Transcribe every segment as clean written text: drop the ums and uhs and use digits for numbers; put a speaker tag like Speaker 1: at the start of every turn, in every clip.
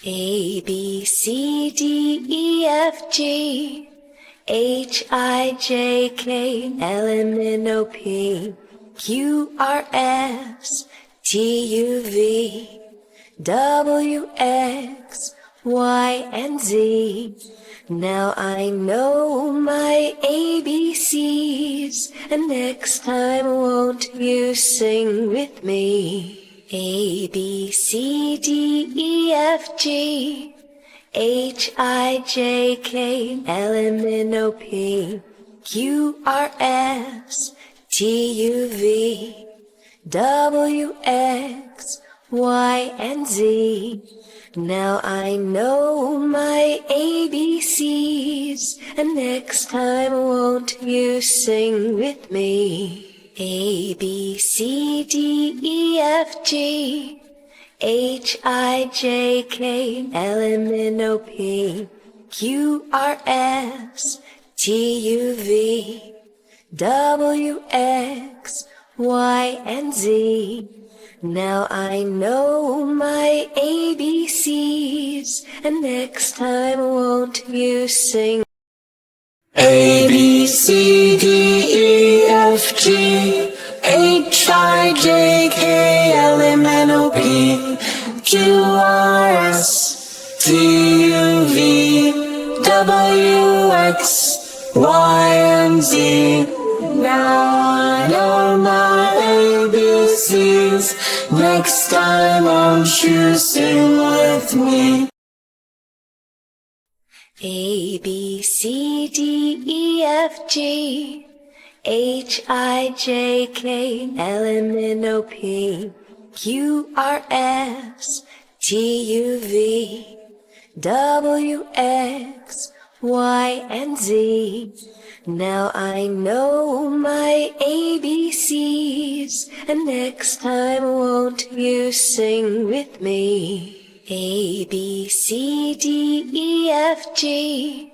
Speaker 1: A, B, C, D, E, F, G, H, I, J, K, L, M, N, O, P, Q, R, S, T, U, V, W, X, Y, and Z. Now I know my ABCs, and next time won't you sing with me? A, B, C, D, E, F, G, H, I, J, K, L, M, N, O, P, Q, R, S, T, U, V, W, X, Y, and Z. Now I know my ABCs, and next time won't you sing with me? A, B, C, D, E, F, G, H, I, J, K, L, M, N, O, P, Q, R, S, T, U, V, W, X, Y, and Z. Now I know my ABCs, and next time won't you sing?
Speaker 2: A, B, C, D, E, F, G, H, I, J, K, L, M, N, O, P, Q, R, S, T, U, V, W, X, Y, and Z. Now I know my ABCs, next time won't you sing with me?
Speaker 1: A, B, C, D, E, F, G, H, I, J, K, L, M, N, O, P, Q, R, S, T, U, V, W, X, Y, and Z. Now I know my ABCs, and next time won't you sing with me? A, B, C, D, E, F, G,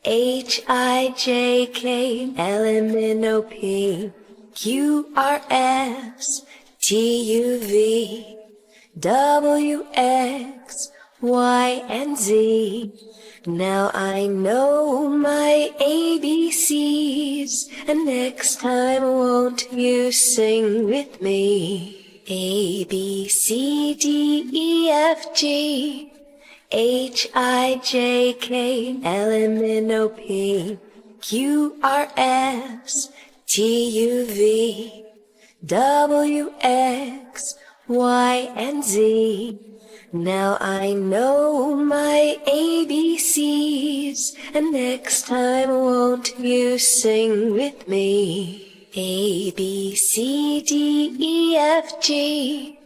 Speaker 1: H, I, J, K, L, M, N, O, P, Q, R, S, T, U, V, W, X, Y, and Z. Now I know my ABCs, and next time won't you sing with me? A, B, C, D, E, F, G, H, I, J, K, L, M, N, O, P, Q, R, S, T, U, V, W, X, Y, and Z. Now I know my ABCs, and next time won't you sing with me? A, B, C, D, E, F, G,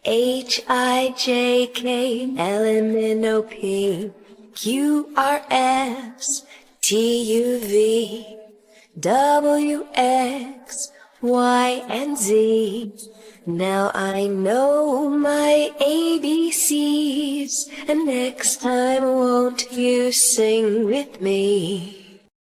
Speaker 1: H, I, J, K, L, M, N, O, P, Q, R, S, T, U, V, W, X, Y, and Z. Now I know my ABCs, and next time won't you sing with me?